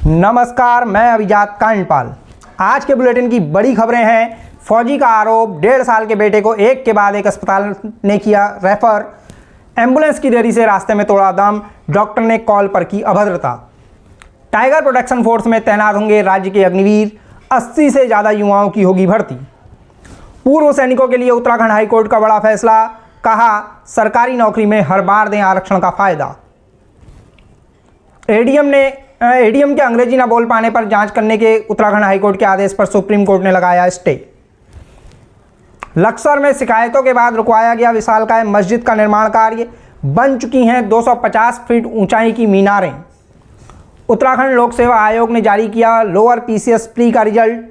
नमस्कार, मैं अभिजात कांडपाल। आज के बुलेटिन की बड़ी खबरें हैं। फौजी का आरोप, 1.5 साल के बेटे को एक के बाद एक अस्पताल ने किया रेफर। एम्बुलेंस की देरी से रास्ते में तोड़ा दम, डॉक्टर ने कॉल पर की अभद्रता। टाइगर प्रोटेक्शन फोर्स में तैनात होंगे राज्य के अग्निवीर, 80 से ज़्यादा युवाओं की होगी भर्ती। पूर्व सैनिकों के लिए उत्तराखंड हाईकोर्ट का बड़ा फैसला, कहा सरकारी नौकरी में हर बार दें आरक्षण का फायदा। एडीएम के अंग्रेजी न बोल पाने पर जांच करने के उत्तराखंड हाईकोर्ट के आदेश पर सुप्रीम कोर्ट ने लगाया स्टे। लक्सर में शिकायतों के बाद रुकवाया गया विशालकाय मस्जिद का निर्माण कार्य, बन चुकी हैं 250 फीट ऊंचाई की मीनारें। उत्तराखंड लोक सेवा आयोग ने जारी किया लोअर पीसीएस प्री का रिजल्ट,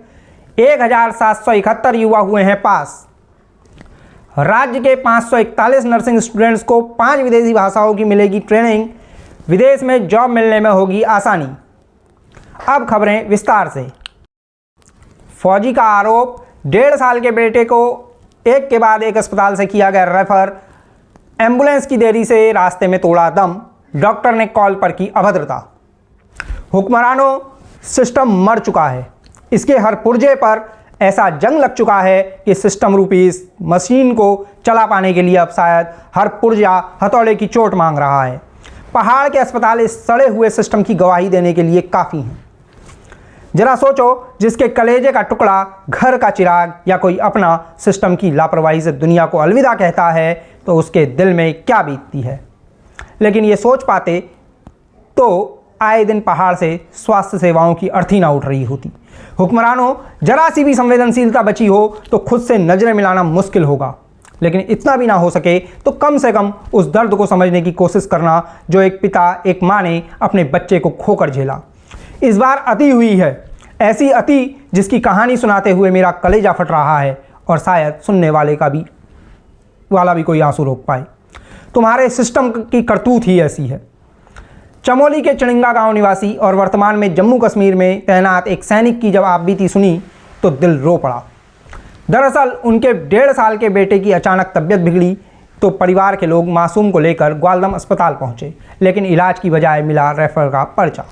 1771 युवा हुए हैं पास। राज्य के 541 नर्सिंग स्टूडेंट्स को 5 विदेशी भाषाओं की मिलेगी ट्रेनिंग, विदेश में जॉब मिलने में होगी आसानी। अब खबरें विस्तार से। फौजी का आरोप, 1.5 साल के बेटे को एक के बाद एक अस्पताल से किया गया रेफर। एम्बुलेंस की देरी से रास्ते में तोड़ा दम, डॉक्टर ने कॉल पर की अभद्रता। हुक्मरानों, सिस्टम मर चुका है। इसके हर पुर्जे पर ऐसा जंग लग चुका है कि सिस्टम रूपी इस मशीन को चला पाने के लिए अब शायद हर पुर्जा हथौड़े की चोट मांग रहा है। पहाड़ के अस्पताल इस सड़े हुए सिस्टम की गवाही देने के लिए काफ़ी हैं। जरा सोचो, जिसके कलेजे का टुकड़ा, घर का चिराग या कोई अपना सिस्टम की लापरवाही से दुनिया को अलविदा कहता है तो उसके दिल में क्या बीतती है। लेकिन ये सोच पाते तो आए दिन पहाड़ से स्वास्थ्य सेवाओं की अर्थी ना उठ रही होती। हुक्मरानों, जरा सी भी संवेदनशीलता बची हो तो खुद से नजरें मिलाना मुश्किल होगा, लेकिन इतना भी ना हो सके तो कम से कम उस दर्द को समझने की कोशिश करना जो एक पिता, एक माँ ने अपने बच्चे को खोकर झेला। इस बार अति हुई है, ऐसी अति जिसकी कहानी सुनाते हुए मेरा कलेजा फट रहा है और शायद सुनने वाले वाला भी कोई आंसू रोक पाए। तुम्हारे सिस्टम की करतूत ही ऐसी है। चमोली के चिड़िंगा गांव निवासी और वर्तमान में जम्मू कश्मीर में तैनात एक सैनिक की जब आपबीती सुनी तो दिल रो पड़ा। दरअसल उनके 1.5 साल के बेटे की अचानक तबीयत बिगड़ी तो परिवार के लोग मासूम को लेकर ग्वालदम अस्पताल पहुंचे, लेकिन इलाज की बजाय मिला रेफर का पर्चा।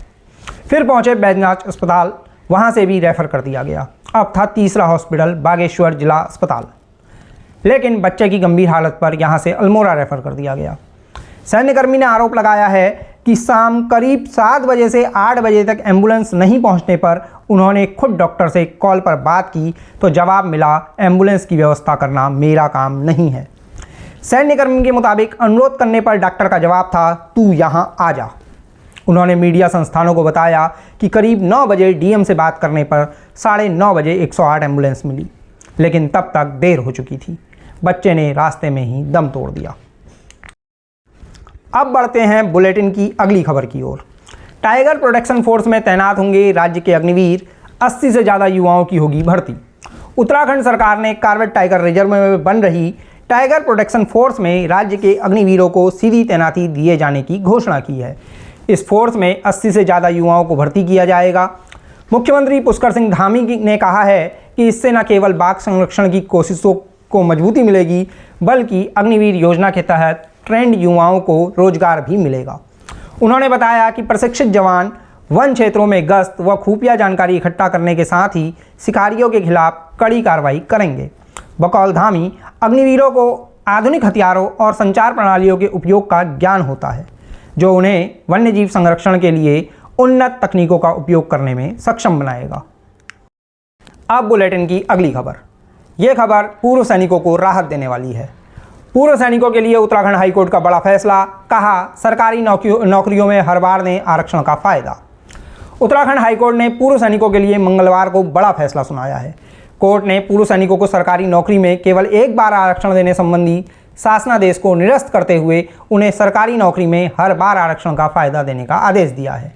फिर पहुंचे बैजनाथ अस्पताल, वहां से भी रेफर कर दिया गया। अब था तीसरा हॉस्पिटल बागेश्वर जिला अस्पताल, लेकिन बच्चे की गंभीर हालत पर यहां से अल्मोड़ा रेफर कर दिया गया। सैन्यकर्मी ने आरोप लगाया है कि शाम करीब 7 बजे से 8 बजे तक एम्बुलेंस नहीं पहुंचने पर उन्होंने खुद डॉक्टर से कॉल पर बात की तो जवाब मिला, एम्बुलेंस की व्यवस्था करना मेरा काम नहीं है। सैन्यकर्मी के मुताबिक अनुरोध करने पर डॉक्टर का जवाब था, तू यहां आ जा। उन्होंने मीडिया संस्थानों को बताया कि करीब 9 बजे डीएम से बात करने पर 9:30 बजे 108 एम्बुलेंस मिली, लेकिन तब तक देर हो चुकी थी। बच्चे ने रास्ते में ही दम तोड़ दिया। अब बढ़ते हैं बुलेटिन की अगली खबर की ओर। टाइगर प्रोटेक्शन फोर्स में तैनात होंगे राज्य के अग्निवीर, 80 से ज़्यादा युवाओं की होगी भर्ती। उत्तराखंड सरकार ने कार्बेट टाइगर रिजर्व में बन रही टाइगर प्रोटेक्शन फोर्स में राज्य के अग्निवीरों को सीधी तैनाती दिए जाने की घोषणा की है। इस फोर्स में 80 से ज़्यादा युवाओं को भर्ती किया जाएगा। मुख्यमंत्री पुष्कर सिंह धामी ने कहा है कि इससे न केवल बाघ संरक्षण की कोशिशों को मजबूती मिलेगी, बल्कि अग्निवीर योजना के तहत ट्रेंड युवाओं को रोजगार भी मिलेगा। उन्होंने बताया कि प्रशिक्षित जवान वन क्षेत्रों में गश्त व खुफिया जानकारी इकट्ठा करने के साथ ही शिकारियों के खिलाफ कड़ी कार्रवाई करेंगे। बकौल धामी, अग्निवीरों को आधुनिक हथियारों और संचार प्रणालियों के उपयोग का ज्ञान होता है, जो उन्हें वन्यजीव संरक्षण के लिए उन्नत तकनीकों का उपयोग करने में सक्षम बनाएगा। अब बुलेटिन की अगली खबर। यह खबर पूर्व सैनिकों को राहत देने वाली है। पूर्व सैनिकों के लिए उत्तराखंड हाईकोर्ट का बड़ा फैसला, कहा सरकारी नौकरियों में हर बार दें आरक्षण का फायदा। उत्तराखंड हाईकोर्ट ने पूर्व सैनिकों के लिए मंगलवार को बड़ा फैसला सुनाया है। कोर्ट ने पूर्व सैनिकों को सरकारी नौकरी में केवल एक बार आरक्षण देने संबंधी शासनादेश को निरस्त करते हुए उन्हें सरकारी नौकरी में हर बार आरक्षण का फायदा देने का आदेश दिया है।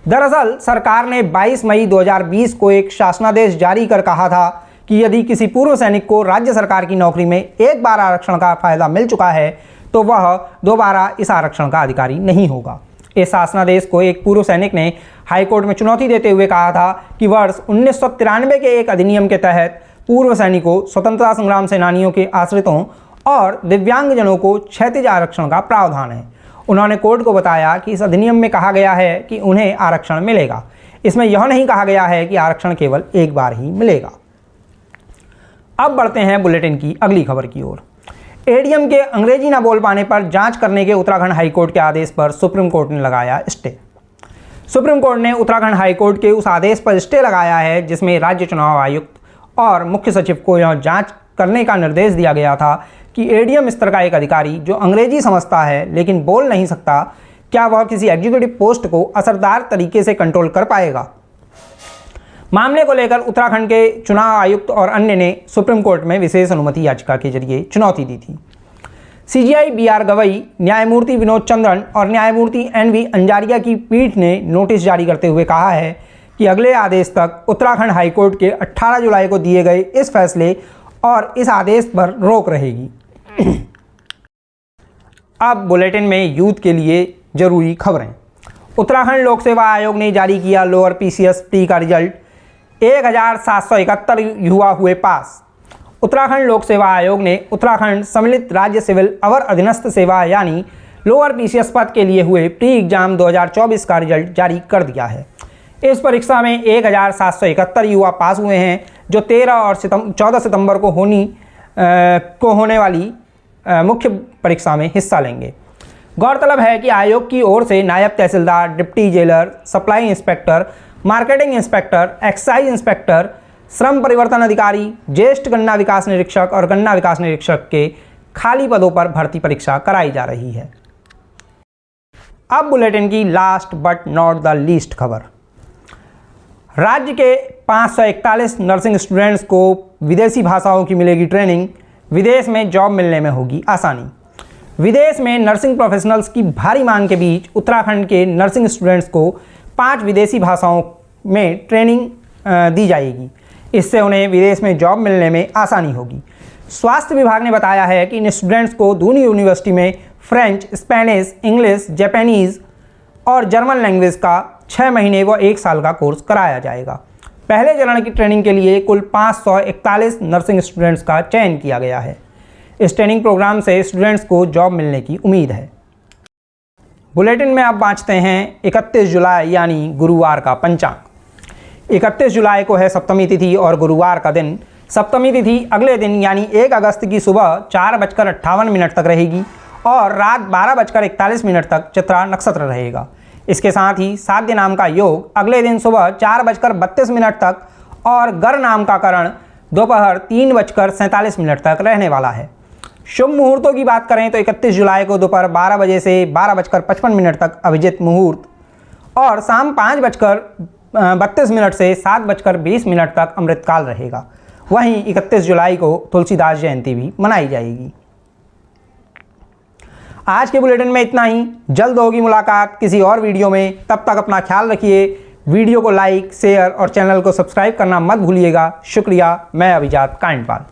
दरअसल सरकार ने 22 मई 2020 को एक शासनादेश जारी कर कहा था कि यदि किसी पूर्व सैनिक को राज्य सरकार की नौकरी में एक बार आरक्षण का फायदा मिल चुका है तो वह दोबारा इस आरक्षण का अधिकारी नहीं होगा। इस शासनादेश को एक पूर्व सैनिक ने हाईकोर्ट में चुनौती देते हुए कहा था कि वर्ष 1993 के एक अधिनियम के तहत पूर्व सैनिकों, स्वतंत्रता संग्राम सेनानियों के आश्रितों और दिव्यांगजनों को क्षैतिज आरक्षण का प्रावधान है। उन्होंने कोर्ट को बताया कि इस अधिनियम में कहा गया है कि उन्हें आरक्षण मिलेगा। इसमें यह नहीं कहा गया है कि आरक्षण केवल एक बार ही मिलेगा। अब बढ़ते हैं बुलेटिन की अगली खबर की ओर। एडीएम के अंग्रेजी न बोल पाने पर जांच करने के उत्तराखंड हाईकोर्ट के आदेश पर सुप्रीम कोर्ट ने लगाया स्टे। सुप्रीम कोर्ट ने उत्तराखंड हाईकोर्ट के उस आदेश पर स्टे लगाया है जिसमें राज्य चुनाव आयुक्त और मुख्य सचिव को यह जांच करने का निर्देश दिया गया था कि एडीएम स्तर का एक अधिकारी जो अंग्रेजी समझता है लेकिन बोल नहीं सकता, क्या वह किसी एग्जीक्यूटिव पोस्ट को असरदार तरीके से कंट्रोल कर पाएगा। मामले को लेकर उत्तराखंड के चुनाव आयुक्त और अन्य ने सुप्रीम कोर्ट में विशेष अनुमति याचिका के जरिए चुनौती दी थी। सीजीआई बीआर गवई, न्यायमूर्ति विनोद चंद्रन और न्यायमूर्ति एनवी अंजारिया की पीठ ने नोटिस जारी करते हुए कहा है कि अगले आदेश तक उत्तराखंड हाईकोर्ट के 18 जुलाई को दिए गए इस फैसले और इस आदेश पर रोक रहेगी। अब बुलेटिन में यूथ के लिए जरूरी खबरें। उत्तराखंड लोक सेवा आयोग ने जारी किया लोअर पीसीएस प्री का रिजल्ट, 1771 युवा हुए पास। उत्तराखंड लोक सेवा आयोग ने उत्तराखंड सम्मिलित राज्य सिविल अवर अधीनस्थ सेवा यानी लोअर पीसीएस पद के लिए हुए प्री एग्जाम 2024 का रिजल्ट जारी कर दिया है। इस परीक्षा में 1771 युवा पास हुए हैं जो 13 और 14 सितंबर को होने वाली मुख्य परीक्षा में हिस्सा लेंगे। गौरतलब है कि आयोग की ओर से नायब तहसीलदार, deputy jailer, supply inspector, marketing inspector, excise inspector, श्रम परिवर्तन अधिकारी, ज्येष्ठ गन्ना विकास निरीक्षक और गन्ना विकास निरीक्षक के खाली पदों पर भर्ती परीक्षा कराई जा रही है। अब बुलेटिन की last but not the least खबर। राज्य के 541 नर्सिंग स्टूडेंट्स को विदेशी भाषाओं की मिलेगी ट्रेनिंग, विदेश में जॉब मिलने में होगी आसानी। विदेश में नर्सिंग प्रोफेशनल्स की भारी मांग के बीच उत्तराखंड के नर्सिंग स्टूडेंट्स को 5 विदेशी भाषाओं में ट्रेनिंग दी जाएगी। इससे उन्हें विदेश में जॉब मिलने में आसानी होगी। स्वास्थ्य विभाग ने बताया है कि इन स्टूडेंट्स को दूनी यूनिवर्सिटी में फ्रेंच, स्पेनिश, इंग्लिश, जापानीज़ और जर्मन लैंग्वेज का 6 महीने व 1 साल का कोर्स कराया जाएगा। पहले चरण की ट्रेनिंग के लिए कुल 541 नर्सिंग स्टूडेंट्स का चयन किया गया है। इस ट्रेनिंग प्रोग्राम से स्टूडेंट्स को जॉब मिलने की उम्मीद है। बुलेटिन में अब बाँचते हैं 31 जुलाई यानी गुरुवार का पंचांग। 31 जुलाई को है सप्तमी तिथि और गुरुवार का दिन। सप्तमी तिथि अगले दिन यानी 1 अगस्त की सुबह 4:58 तक रहेगी और रात 12:41 तक चित्रा नक्षत्र रहेगा। इसके साथ ही साध्य नाम का योग अगले दिन सुबह 4:32 तक और गर नाम का करण दोपहर 3:47 तक रहने वाला है। शुभ मुहूर्तों की बात करें तो 31 जुलाई को दोपहर 12 बजे से 12:55 तक अभिजित मुहूर्त और शाम 5:32 से 7:20 तक अमृतकाल रहेगा। वहीं 31 जुलाई को तुलसीदास जयंती भी मनाई जाएगी। आज के बुलेटिन में इतना ही। जल्द होगी मुलाकात किसी और वीडियो में। तब तक अपना ख्याल रखिए। वीडियो को लाइक, शेयर और चैनल को सब्सक्राइब करना मत भूलिएगा। शुक्रिया। मैं अभिजात कांडपाल।